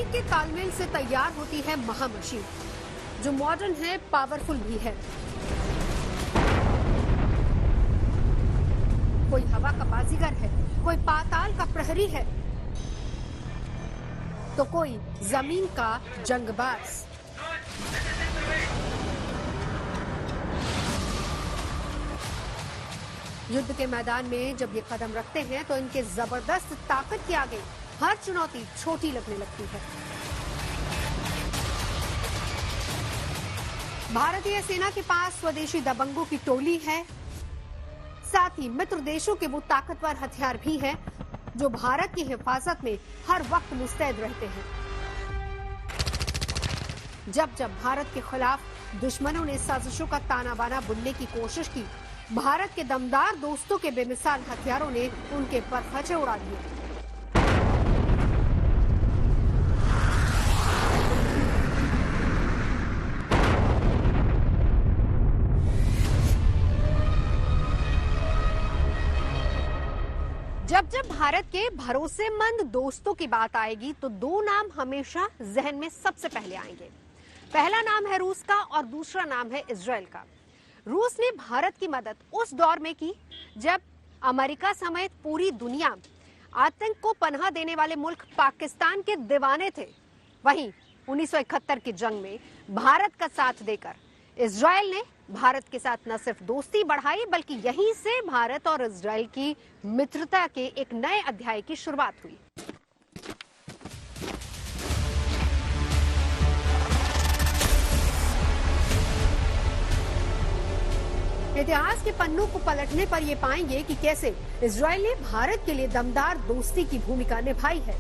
तकनीक के तालमेल से तैयार होती है महामशीन, जो मॉडर्न है, पावरफुल भी है। कोई हवा का बाजीगर है, कोई पाताल का प्रहरी है, तो कोई जमीन का जंगबाज। युद्ध के मैदान में जब ये कदम रखते हैं तो इनके जबरदस्त ताकत के आगे हर चुनौती छोटी लगने लगती है। भारतीय सेना के पास स्वदेशी दबंगों की टोली है, साथ ही मित्र देशों के वो ताकतवर हथियार भी हैं जो भारत की हिफाजत में हर वक्त मुस्तैद रहते हैं। जब जब भारत के खिलाफ दुश्मनों ने साजिशों का ताना बाना बुनने की कोशिश की, भारत के दमदार दोस्तों के बेमिसाल हथियारों ने उनके परखचे उड़ा दिए। जब जब भारत के भरोसेमंद दोस्तों की बात आएगी तो दो नाम हमेशा जहन में सबसे पहले आएंगे। पहला नाम है रूस का और दूसरा नाम है इजराइल का। रूस ने भारत की मदद उस दौर में की जब अमेरिका समेत पूरी दुनिया आतंक को पनाह देने वाले मुल्क पाकिस्तान के दीवाने थे। वहीं 1971 की जंग में भारत का साथ देकर इजराइल ने भारत के साथ न सिर्फ दोस्ती बढ़ाई, बल्कि यहीं से भारत और इजराइल की मित्रता के एक नए अध्याय की शुरुआत हुई। इतिहास के पन्नों को पलटने पर ये पाएंगे कि कैसे इजराइल ने भारत के लिए दमदार दोस्ती की भूमिका निभाई है।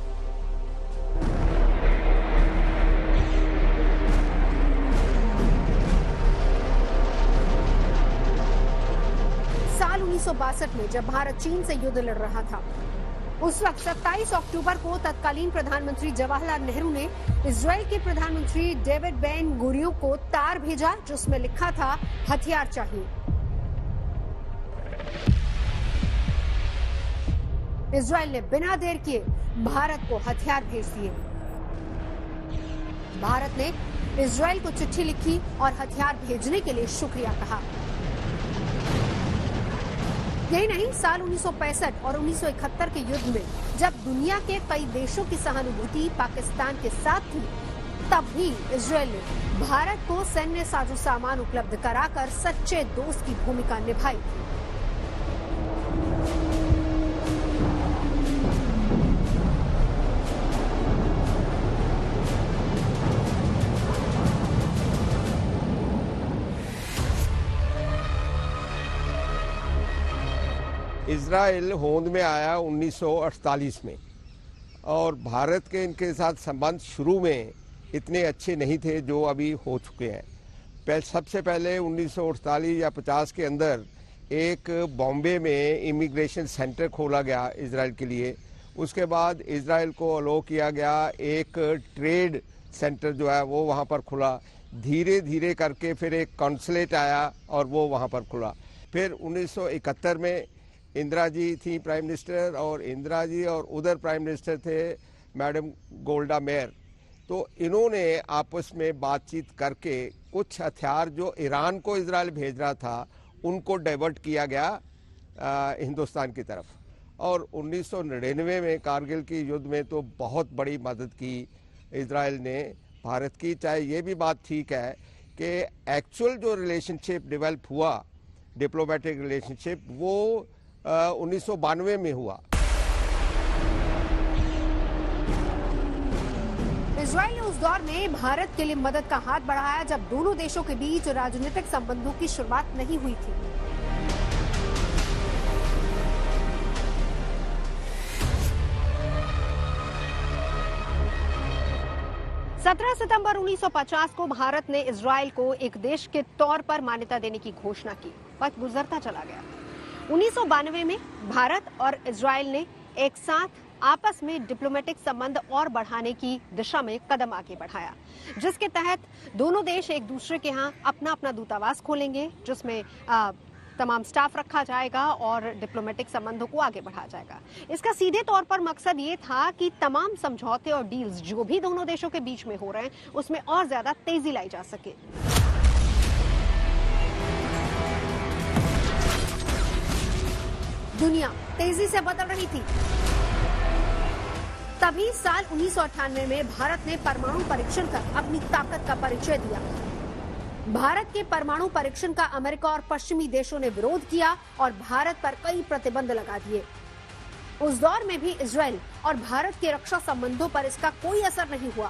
साल 1962 में जब भारत चीन से युद्ध लड़ रहा था, उस वक्त 27 अक्टूबर को तत्कालीन प्रधानमंत्री जवाहरलाल नेहरू ने इजराइल के प्रधानमंत्री डेविड बेन गुरियों को तार भेजा जिसमें लिखा था, हथियार चाहिए। इजराइल ने बिना देर किए भारत को हथियार भेज दिए। भारत ने इजराइल को चिट्ठी लिखी और हथियार भेजने के लिए शुक्रिया कहा। यही नहीं, साल 1965 और 1971 के युद्ध में जब दुनिया के कई देशों की सहानुभूति पाकिस्तान के साथ थी, तब भी इजराइल ने भारत को सैन्य साजो सामान उपलब्ध कराकर सच्चे दोस्त की भूमिका निभाई। इजराइल होंद में आया 1948 में और भारत के इनके साथ संबंध शुरू में इतने अच्छे नहीं थे जो अभी हो चुके हैं। सबसे पहले 1948 या 50 के अंदर एक बॉम्बे में इमिग्रेशन सेंटर खोला गया इजराइल के लिए। उसके बाद इजराइल को अलो किया गया, एक ट्रेड सेंटर जो है वो वहाँ पर खुला। धीरे धीरे करके फिर एक कॉन्सुलेट आया और वो वहाँ पर खुला। फिर 1971 में इंदिरा जी थी प्राइम मिनिस्टर, और इंदिरा जी और उधर प्राइम मिनिस्टर थे मैडम गोल्डा मेयर। तो इन्होंने आपस में बातचीत करके कुछ हथियार जो ईरान को इजराइल भेज रहा था उनको डाइवर्ट किया गया हिंदुस्तान की तरफ। और 1999 में कारगिल की युद्ध में तो बहुत बड़ी मदद की इजराइल ने भारत की। चाहे ये भी बात ठीक है कि एक्चुअल जो रिलेशनशिप डेवलप हुआ, डिप्लोमेटिक रिलेशनशिप, वो 1992 में हुआ। इजराइल ने उस दौर में भारत के लिए मदद का हाथ बढ़ाया जब दोनों देशों के बीच राजनीतिक संबंधों की शुरुआत नहीं हुई थी। सत्रह सितंबर 1950 को भारत ने इजराइल को एक देश के तौर पर मान्यता देने की घोषणा की। वक्त गुजरता चला गया। 1992 में भारत और इजराइल ने एक साथ आपस में डिप्लोमेटिक संबंध और बढ़ाने की दिशा में कदम आगे बढ़ाया, जिसके तहत दोनों देश एक दूसरे के यहाँ अपना अपना दूतावास खोलेंगे, जिसमें तमाम स्टाफ रखा जाएगा और डिप्लोमेटिक संबंधों को आगे बढ़ाया जाएगा। इसका सीधे तौर पर मकसद ये था कि तमाम समझौते और डील्स जो भी दोनों देशों के बीच में हो रहे हैं उसमें और ज्यादा तेजी लाई जा सके। दुनिया तेजी से बदल रही थी। तभी साल 1998 में भारत ने परमाणु परीक्षण कर अपनी ताकत का परिचय दिया। भारत के परमाणु परीक्षण का अमेरिका और पश्चिमी देशों ने विरोध किया और भारत पर कई प्रतिबंध लगा दिए। उस दौर में भी इजराइल और भारत के रक्षा संबंधों पर इसका कोई असर नहीं हुआ।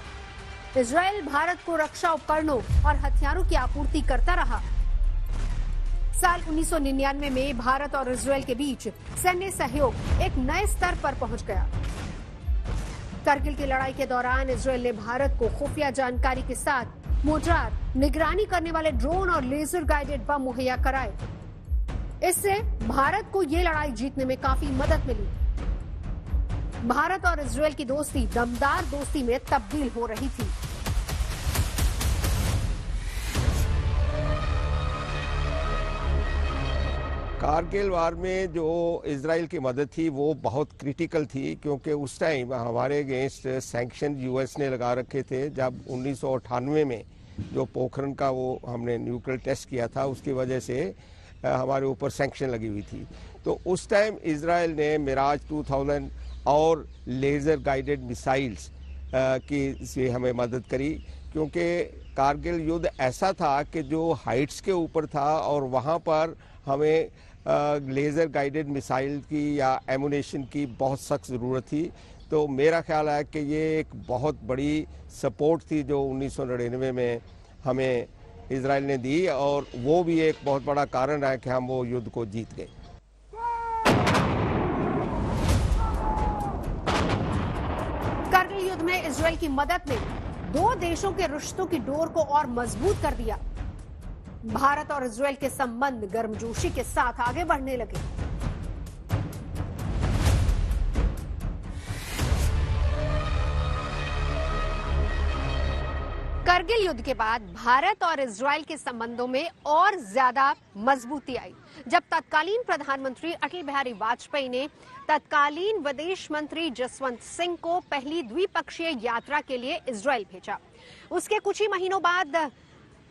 इजराइल भारत को रक्षा उपकरणों और हथियारों की आपूर्ति करता रहा। साल 1999 में भारत और इजराइल के बीच सैन्य सहयोग एक नए स्तर पर पहुंच गया। करगिल की लड़ाई के दौरान इजराइल ने भारत को खुफिया जानकारी के साथ मोर्टार, निगरानी करने वाले ड्रोन और लेजर गाइडेड बम मुहैया कराए। इससे भारत को ये लड़ाई जीतने में काफी मदद मिली। भारत और इजराइल की दोस्ती दमदार दोस्ती में तब्दील हो रही थी। कारगिल वार में जो इजराइल की मदद थी वो बहुत क्रिटिकल थी, क्योंकि उस टाइम हमारे अगेंस्ट सैंक्शन यूएस ने लगा रखे थे। जब 1998 में जो पोखरण का वो हमने न्यूक्लियर टेस्ट किया था, उसकी वजह से हमारे ऊपर सैंक्शन लगी हुई थी। तो उस टाइम इजराइल ने मिराज 2000 और लेज़र गाइडेड मिसाइल्स की से हमें मदद करी, क्योंकि कारगिल युद्ध ऐसा था कि जो हाइट्स के ऊपर था और वहाँ पर हमें लेज़र गाइडेड मिसाइल की या एमुनेशन की बहुत सख्त ज़रूरत थी। तो मेरा ख्याल है कि ये एक बहुत बड़ी सपोर्ट थी जो 1999 में हमें इजराइल ने दी, और वो भी एक बहुत बड़ा कारण है कि हम वो युद्ध को जीत गए। कारगिल युद्ध में इजराइल की मदद ने दो देशों के रिश्तों की डोर को और मजबूत कर दिया। भारत और इजराइल के संबंध गर्मजोशी के साथ आगे बढ़ने लगे। करगिल युद्ध के बाद भारत और इजराइल के संबंधों में और ज्यादा मजबूती आई, जब तत्कालीन प्रधानमंत्री अटल बिहारी वाजपेयी ने तत्कालीन विदेश मंत्री जसवंत सिंह को पहली द्विपक्षीय यात्रा के लिए इजराइल भेजा। उसके कुछ ही महीनों बाद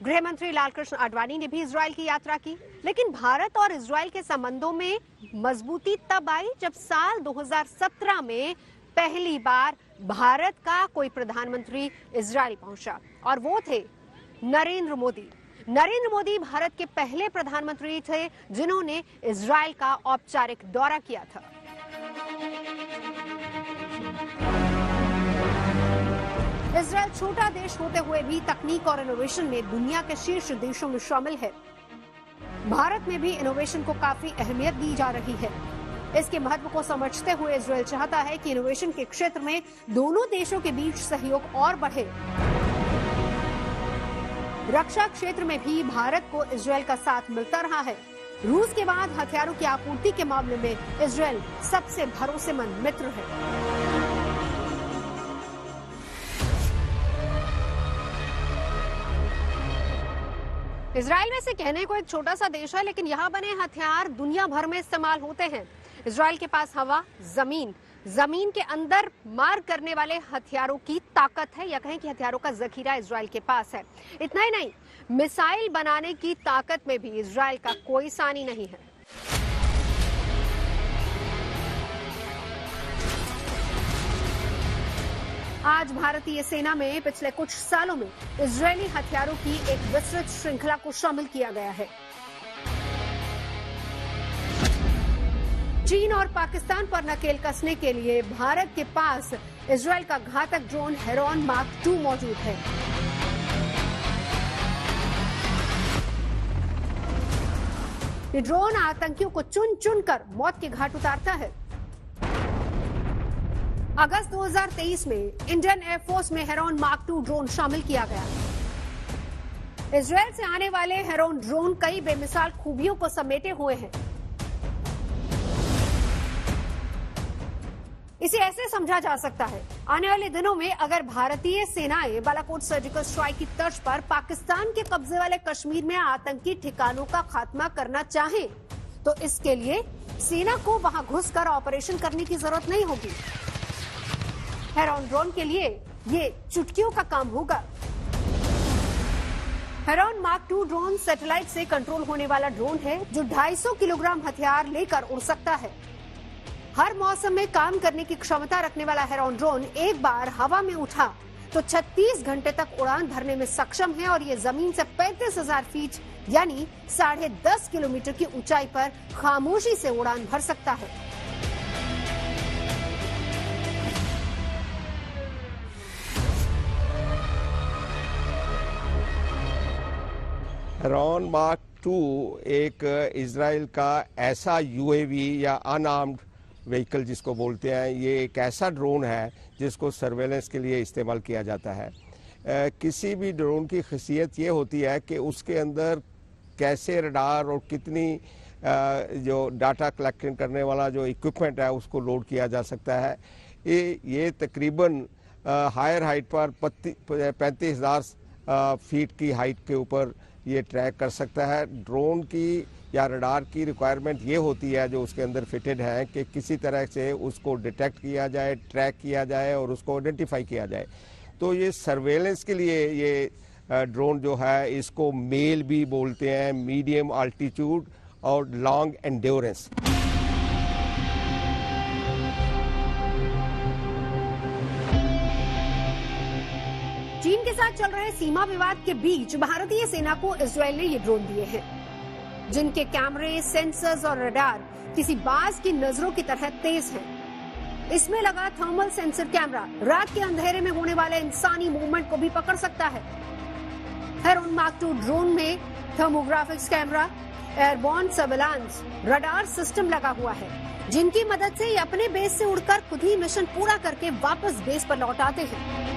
गृह मंत्री लालकृष्ण आडवाणी ने भी इजराइल की यात्रा की। लेकिन भारत और इजराइल के संबंधों में मजबूती तब आई जब साल 2017 में पहली बार भारत का कोई प्रधानमंत्री इजराइल पहुंचा, और वो थे नरेंद्र मोदी। नरेंद्र मोदी भारत के पहले प्रधानमंत्री थे जिन्होंने इजराइल का औपचारिक दौरा किया था। इजराइल छोटा देश होते हुए भी तकनीक और इनोवेशन में दुनिया के शीर्ष देशों में शामिल है। भारत में भी इनोवेशन को काफी अहमियत दी जा रही है। इसके महत्व को समझते हुए इजराइल चाहता है कि इनोवेशन के क्षेत्र में दोनों देशों के बीच सहयोग और बढ़े। रक्षा क्षेत्र में भी भारत को इजराइल का साथ मिलता रहा है। रूस के बाद हथियारों की आपूर्ति के मामले में इजराइल सबसे भरोसेमंद मित्र है। इजराइल वैसे कहने को एक छोटा सा देश है, लेकिन यहाँ बने हथियार दुनिया भर में इस्तेमाल होते हैं। इजराइल के पास हवा, जमीन के अंदर मार करने वाले हथियारों की ताकत है, या कहें कि हथियारों का जखीरा इजराइल के पास है। इतना ही नहीं, मिसाइल बनाने की ताकत में भी इजराइल का कोई सानी नहीं है। आज भारतीय सेना में पिछले कुछ सालों में इजरायली हथियारों की एक विस्तृत श्रृंखला को शामिल किया गया है। चीन और पाकिस्तान पर नकेल कसने के लिए भारत के पास इजराइल का घातक ड्रोन हेरॉन मार्क 2 मौजूद है। ये ड्रोन आतंकियों को चुन चुन कर मौत के घाट उतारता है। अगस्त 2023 में इंडियन एयरफोर्स में हेरॉन मार्क 2 ड्रोन शामिल किया गया। इजराइल से आने वाले हेरॉन ड्रोन कई बेमिसाल खूबियों को समेटे हुए हैं। इसे ऐसे समझा जा सकता है, आने वाले दिनों में अगर भारतीय सेनाएं बालाकोट सर्जिकल स्ट्राइक की तर्ज पर पाकिस्तान के कब्जे वाले कश्मीर में आतंकी ठिकानों का खात्मा करना चाहें, तो इसके लिए सेना को वहां घुसकर ऑपरेशन करने की जरूरत नहीं होगी। हेरॉन ड्रोन के लिए ये चुटकियों का काम होगा। हेरॉन मार्क 2 ड्रोन सैटेलाइट से कंट्रोल होने वाला ड्रोन है जो 250 किलोग्राम हथियार लेकर उड़ सकता है। हर मौसम में काम करने की क्षमता रखने वाला हेरॉन ड्रोन एक बार हवा में उठा तो 36 घंटे तक उड़ान भरने में सक्षम है और ये जमीन से 35,000 फीट यानी 10.5 किलोमीटर की ऊंचाई पर खामोशी से उड़ान भर सकता है। हेरॉन मार्क 2 एक इजराइल का ऐसा यूएवी या अनआर्म्ड व्हीकल जिसको बोलते हैं, ये एक ऐसा ड्रोन है जिसको सर्वेलेंस के लिए इस्तेमाल किया जाता है। किसी भी ड्रोन की खासियत ये होती है कि उसके अंदर कैसे रडार और कितनी जो डाटा कलेक्शन करने वाला जो इक्विपमेंट है उसको लोड किया जा सकता है। ये तकरीबन हायर हाइट पर 35,000 फीट की हाइट के ऊपर ये ट्रैक कर सकता है। ड्रोन की या रडार की रिक्वायरमेंट ये होती है जो उसके अंदर फिटेड है कि किसी तरह से उसको डिटेक्ट किया जाए, ट्रैक किया जाए और उसको आइडेंटिफाई किया जाए। तो ये सर्वेलेंस के लिए ये ड्रोन जो है इसको मेल भी बोलते हैं, मीडियम आल्टीट्यूड और लॉन्ग एंड्योरेंस। चीन के साथ चल रहे सीमा विवाद के बीच भारतीय सेना को इजरायल ने ये ड्रोन दिए हैं जिनके कैमरे, सेंसर्स और रडार किसी बाज की नजरों की तरह तेज हैं। इसमें लगा थर्मल सेंसर कैमरा रात के अंधेरे में होने वाले इंसानी मूवमेंट को भी पकड़ सकता है। हेरॉन मार्क 2 ड्रोन में thermographics camera, airborne surveillance radar system लगा हुआ है जिनकी मदद से ये अपने बेस से उड़कर खुद ही मिशन पूरा करके वापस बेस पर लौट आते हैं।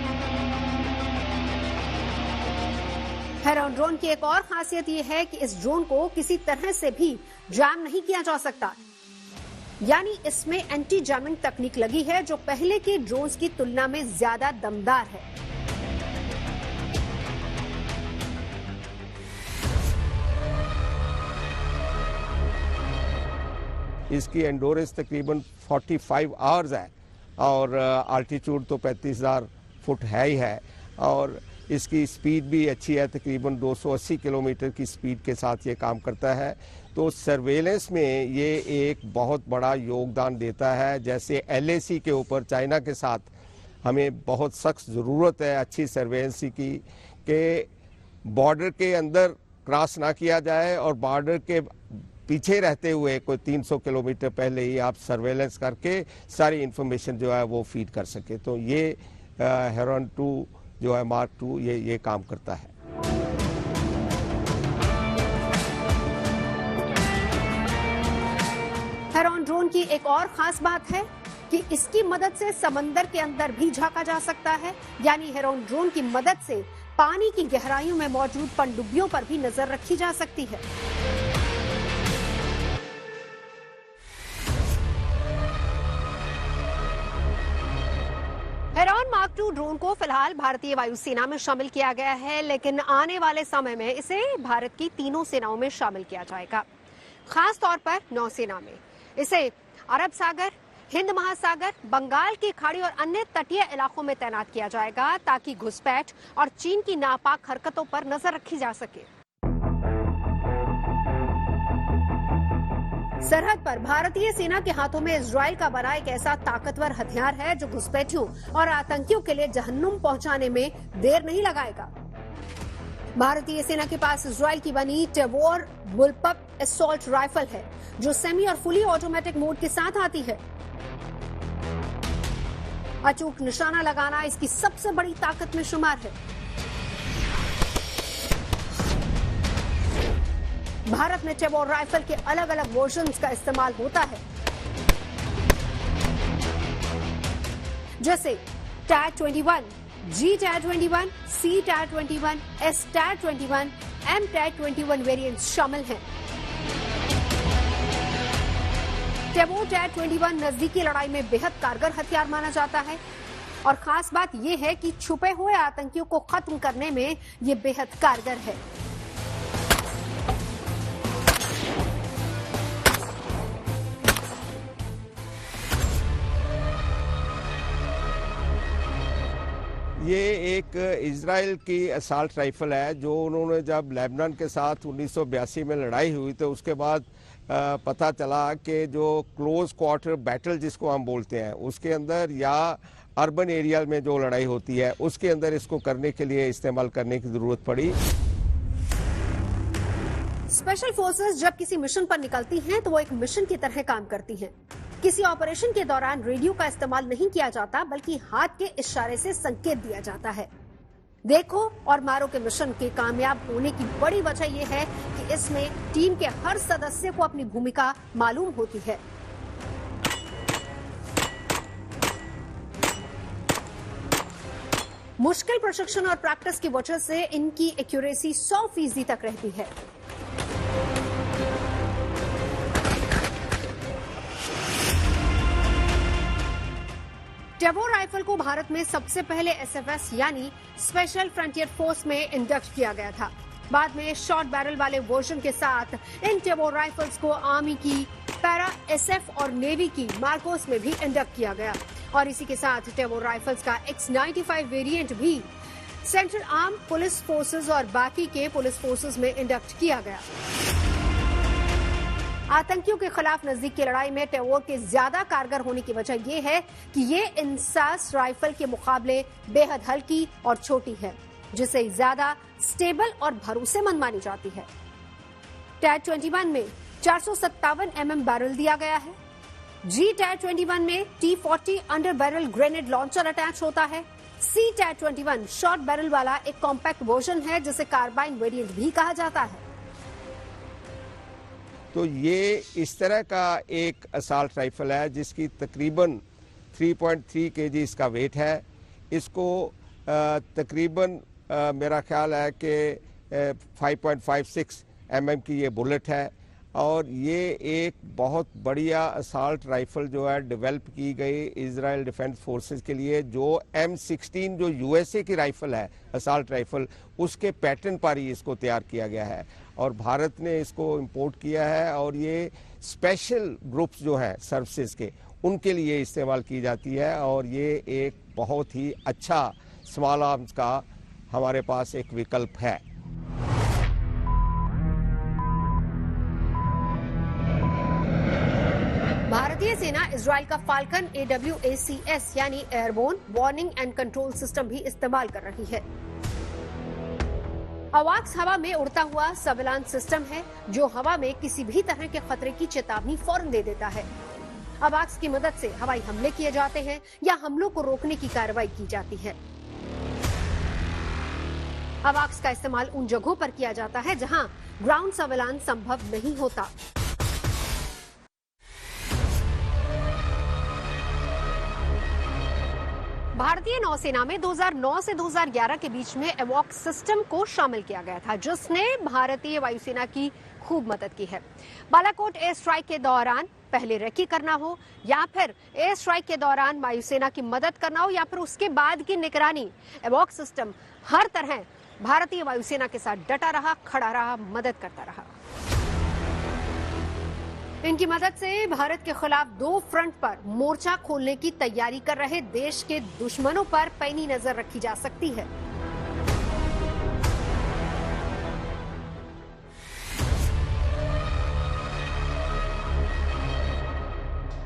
हेरॉन ड्रोन की एक और खासियत यह है कि इस ड्रोन को किसी तरह से भी जैम नहीं किया जा सकता, यानी इसमें एंटी जैमिंग तकनीक लगी है जो पहले के ड्रोन्स की तुलना में ज्यादा दमदार है। इसकी एंडोरेंस तकरीबन 45 आवर्स है और आल्टीट्यूड तो 35,000 फुट है ही है और इसकी स्पीड भी अच्छी है, तकरीबन 280 किलोमीटर की स्पीड के साथ ये काम करता है। तो सर्वेलेंस में ये एक बहुत बड़ा योगदान देता है। जैसे LAC के ऊपर चाइना के साथ हमें बहुत सख्त ज़रूरत है अच्छी सर्वेलेंस की कि बॉर्डर के अंदर क्रॉस ना किया जाए और बॉर्डर के पीछे रहते हुए कोई 300 किलोमीटर पहले ही आप सर्वेलेंस करके सारी इंफॉर्मेशन जो है वो फीड कर सके। तो ये हेरॉन 2 जो है मार्क 2 ये काम करता है। हेरॉन ड्रोन की एक और खास बात है कि इसकी मदद से समंदर के अंदर भी झांका जा सकता है, यानी हेरॉन ड्रोन की मदद से पानी की गहराइयों में मौजूद पनडुब्बियों पर भी नजर रखी जा सकती है। हेरॉन मार्क 2 ड्रोन को फिलहाल भारतीय वायुसेना में शामिल किया गया है, लेकिन आने वाले समय में इसे भारत की तीनों सेनाओं में शामिल किया जाएगा। खास तौर पर नौसेना में इसे अरब सागर, हिंद महासागर, बंगाल की खाड़ी और अन्य तटीय इलाकों में तैनात किया जाएगा ताकि घुसपैठ और चीन की नापाक हरकतों पर नजर रखी जा सके। सरहद पर भारतीय सेना के हाथों में इजराइल का बना एक ऐसा ताकतवर हथियार है जो घुसपैठियों और आतंकियों के लिए जहन्नुम पहुंचाने में देर नहीं लगाएगा। भारतीय सेना के पास इजराइल की बनी टेबोर बुलपप असॉल्ट राइफल है जो सेमी और फुली ऑटोमेटिक मोड के साथ आती है। अचूक निशाना लगाना इसकी सबसे बड़ी ताकत में शुमार है। भारत में टेबोर राइफल के अलग अलग वर्जन्स का इस्तेमाल होता है, जैसे tag 21, G tag 21, C tag 21, S tag 21, M tag 21 variants शामिल हैं। टेबोर TAT-21 नजदीकी लड़ाई में बेहद कारगर हथियार माना जाता है और खास बात यह है कि छुपे हुए आतंकियों को खत्म करने में यह बेहद कारगर है। ये एक इजराइल की असॉल्ट राइफल है जो उन्होंने जब लेबनान के साथ 1982 में लड़ाई हुई तो उसके बाद पता चला कि जो क्लोज क्वार्टर बैटल जिसको हम बोलते हैं उसके अंदर या अर्बन एरिया में जो लड़ाई होती है उसके अंदर इसको करने के लिए इस्तेमाल करने की जरूरत पड़ी। स्पेशल फोर्सेस जब किसी मिशन पर निकलती हैं तो वो एक मिशन की तरह काम करती हैं। किसी ऑपरेशन के दौरान रेडियो का इस्तेमाल नहीं किया जाता बल्कि हाथ के इशारे से संकेत दिया जाता है। देखो और मारो के मिशन के कामयाब होने की बड़ी वजह यह है कि इसमें टीम के हर सदस्य को अपनी भूमिका मालूम होती है। मुश्किल प्रशिक्षण और प्रैक्टिस की वजह से इनकी एक्यूरेसी 100% तक रहती है। टेबोर राइफल को भारत में सबसे पहले SFS यानी स्पेशल फ्रंटियर फोर्स में इंडक्ट किया गया था। बाद में शॉर्ट बैरल वाले वर्जन के साथ इन टेबोर राइफल्स को आर्मी की पैरा SF और नेवी की मार्कोस में भी इंडक्ट किया गया और इसी के साथ टेबोर राइफल्स का X95 वेरिएंट भी सेंट्रल आर्म पुलिस फोर्सेस और बाकी के पुलिस फोर्सेस में इंडक्ट किया गया। आतंकियों के खिलाफ नजदीक की लड़ाई में टेबोर के ज्यादा कारगर होने की वजह यह है कि ये इंसास राइफल के मुकाबले बेहद हल्की और छोटी है, जिसे ज्यादा स्टेबल और भरोसेमंद मानी जाती है। TAT-21 में 457 mm बैरल दिया गया है। TAT-21 में T-40 under barrel grenade launcher attach होता है। TAT-21 शॉर्ट बैरल वाला एक कॉम्पैक्ट वर्जन है जिसे कार्बाइन वेरिएंट भी कहा जाता है। तो ये इस तरह का एक असॉल्ट राइफल है जिसकी तकरीबन 3.3 kg इसका वेट है। इसको तकरीबन मेरा ख्याल है कि 5.56 mm की ये बुलेट है और ये एक बहुत बढ़िया असॉल्ट राइफल जो है डेवलप की गई इजराइल डिफेंस फोर्सेस के लिए। जो M16 जो USA की राइफल है असॉल्ट राइफल उसके पैटर्न पर ही इसको तैयार किया गया है और भारत ने इसको इंपोर्ट किया है और ये स्पेशल ग्रुप्स जो हैं सर्विसेज के उनके लिए इस्तेमाल की जाती है और ये एक बहुत ही अच्छा स्मॉल आर्म्स का हमारे पास एक विकल्प है। भारतीय सेना इजराइल का फाल्कन AWACS यानी airborne warning and control system भी इस्तेमाल कर रही है। अवाक्स हवा में उड़ता हुआ सर्विलांस सिस्टम है जो हवा में किसी भी तरह के खतरे की चेतावनी फौरन दे देता है। अवाक्स की मदद से हवाई हमले किए जाते हैं या हमलों को रोकने की कार्रवाई की जाती है। अवाक्स का इस्तेमाल उन जगहों पर किया जाता है जहां ग्राउंड सर्विलांस संभव नहीं होता। भारतीय नौसेना में 2009 से 2011 के बीच में एवॉक्स सिस्टम को शामिल किया गया था जिसने भारतीय वायुसेना की खूब मदद की है। बालाकोट एयर स्ट्राइक के दौरान पहले रेकी करना हो या फिर एयर स्ट्राइक के दौरान वायुसेना की मदद करना हो या फिर उसके बाद की निगरानी, एवॉक्स सिस्टम हर तरह भारतीय वायुसेना के साथ डटा रहा, खड़ा रहा, मदद करता रहा। इनकी मदद से भारत के खिलाफ 2 फ्रंट पर मोर्चा खोलने की तैयारी कर रहे देश के दुश्मनों पर पैनी नजर रखी जा सकती है।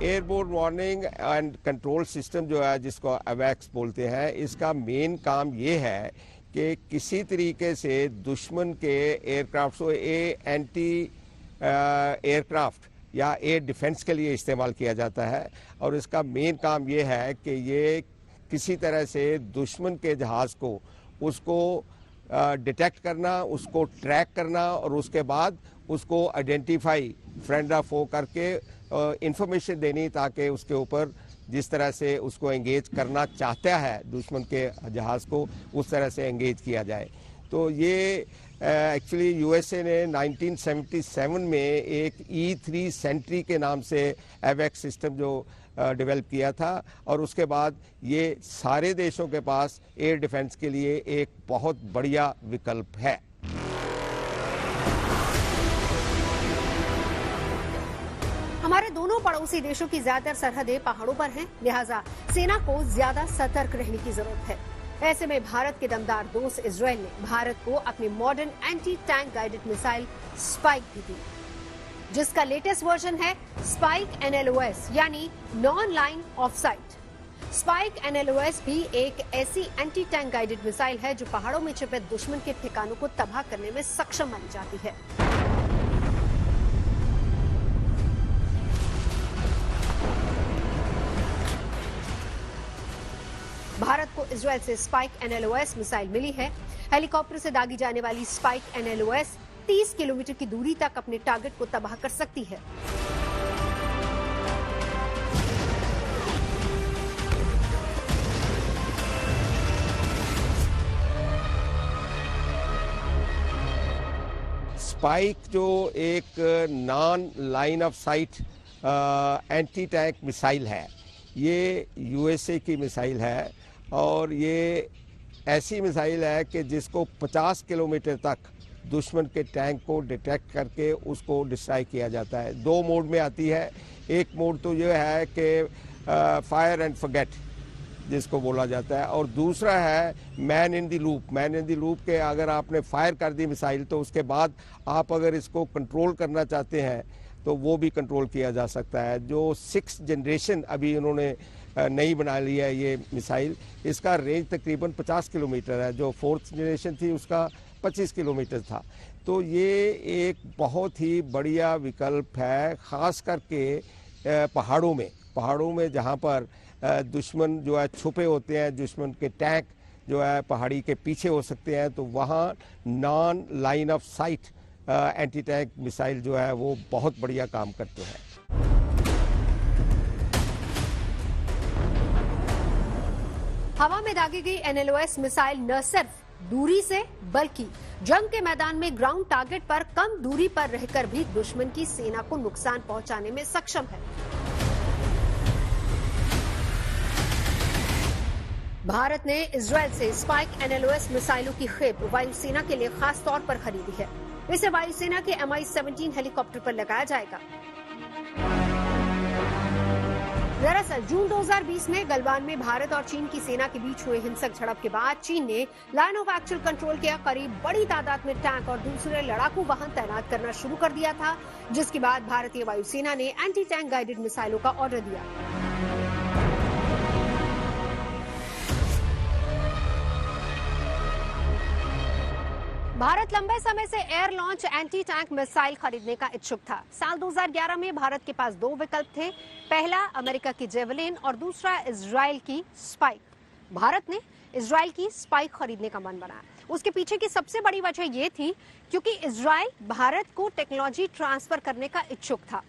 Airborne warning and control system जो है जिसको अवैक्स बोलते हैं, इसका मेन काम ये है कि किसी तरीके से दुश्मन के एयरक्राफ्ट को एंटी एयरक्राफ्ट या एयर डिफेंस के लिए इस्तेमाल किया जाता है और इसका मेन काम ये है कि ये किसी तरह से दुश्मन के जहाज़ को उसको डिटेक्ट करना, उसको ट्रैक करना और उसके बाद उसको आइडेंटिफाई फ्रेंड ऑफ फो करके इंफॉर्मेशन देनी ताकि उसके ऊपर जिस तरह से उसको एंगेज करना चाहता है दुश्मन के जहाज़ को उस तरह से एंगेज किया जाए। तो ये एक्चुअली यूएसए ने 1977 में एक E3 सेंट्री के नाम से एवैक्स सिस्टम जो डेवलप किया था, और उसके बाद ये सारे देशों के पास एयर डिफेंस के लिए एक बहुत बढ़िया विकल्प है। हमारे दोनों पड़ोसी देशों की ज्यादातर सरहदें पहाड़ों पर हैं, लिहाजा सेना को ज्यादा सतर्क रहने की जरूरत है। ऐसे में भारत के दमदार दोस्त इजराइल ने भारत को अपनी modern anti tank guided missile spike भी दी, जिसका लेटेस्ट वर्जन है स्पाइक NLOS यानी non line of site. Spike NLOS भी एक ऐसी एंटी टैंक गाइडेड मिसाइल है जो पहाड़ों में छिपे दुश्मन के ठिकानों को तबाह करने में सक्षम मानी जाती है। भारत को इजराइल से स्पाइक NLOS मिसाइल मिली है। हेलीकॉप्टर से दागी जाने वाली स्पाइक NLOS 30 किलोमीटर की दूरी तक अपने टारगेट को तबाह कर सकती है। स्पाइक जो एक non line of site anti tank missile है, ये यूएसए की मिसाइल है, और ये ऐसी मिसाइल है कि जिसको 50 किलोमीटर तक दुश्मन के टैंक को डिटेक्ट करके उसको डिस्ट्रॉय किया जाता है। 2 मोड में आती है। एक मोड तो ये है कि फायर एंड फॉरगेट जिसको बोला जाता है, और दूसरा है man in the loop. Man in the loop के अगर आपने फायर कर दी मिसाइल तो उसके बाद आप अगर इसको कंट्रोल करना चाहते हैं तो वो भी कंट्रोल किया जा सकता है। जो 6th जनरेशन अभी उन्होंने नई बना ली है ये मिसाइल, इसका रेंज तकरीबन 50 किलोमीटर है। जो 4th जनरेशन थी उसका 25 किलोमीटर था। तो ये एक बहुत ही बढ़िया विकल्प है, ख़ास करके पहाड़ों में जहाँ पर दुश्मन जो है छुपे होते हैं, दुश्मन के टैंक जो है पहाड़ी के पीछे हो सकते हैं, तो वहाँ non line of site anti tank missile जो है वो बहुत बढ़िया काम करते हैं। हवा में दागी गई NLOS मिसाइल न सिर्फ दूरी से बल्कि जंग के मैदान में ग्राउंड टारगेट पर कम दूरी पर रहकर भी दुश्मन की सेना को नुकसान पहुंचाने में सक्षम है। भारत ने इजराइल से स्पाइक NLOS मिसाइलों की खेप वायुसेना के लिए खास तौर पर खरीदी है। इसे वायुसेना के Mi-17 हेलीकॉप्टर पर लगाया जाएगा। दरअसल जून 2020 में गलवान में भारत और चीन की सेना के बीच हुए हिंसक झड़प के बाद चीन ने लाइन ऑफ एक्चुअल कंट्रोल के करीब बड़ी तादाद में टैंक और दूसरे लड़ाकू वाहन तैनात करना शुरू कर दिया था, जिसके बाद भारतीय वायुसेना ने एंटी टैंक गाइडेड मिसाइलों का ऑर्डर दिया। भारत लंबे समय से air launch anti tank missile खरीदने का इच्छुक था। साल 2011 में भारत के पास 2 विकल्प थे, पहला अमेरिका की जेवलिन और दूसरा इजराइल की स्पाइक। भारत ने इजराइल की स्पाइक खरीदने का मन बनाया। उसके पीछे की सबसे बड़ी वजह यह थी क्योंकि इजराइल भारत को टेक्नोलॉजी ट्रांसफर करने का इच्छुक था,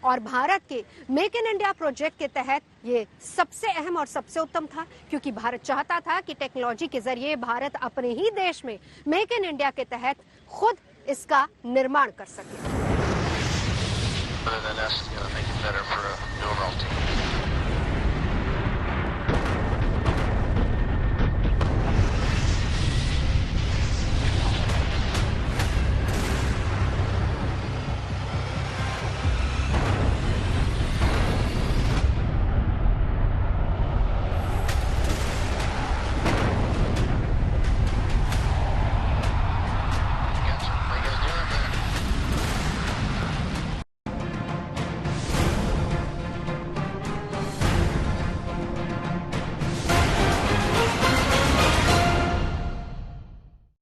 और भारत के मेक इन इंडिया प्रोजेक्ट के तहत ये सबसे अहम और सबसे उत्तम था, क्योंकि भारत चाहता था कि टेक्नोलॉजी के जरिए भारत अपने ही देश में मेक इन इंडिया के तहत खुद इसका निर्माण कर सके।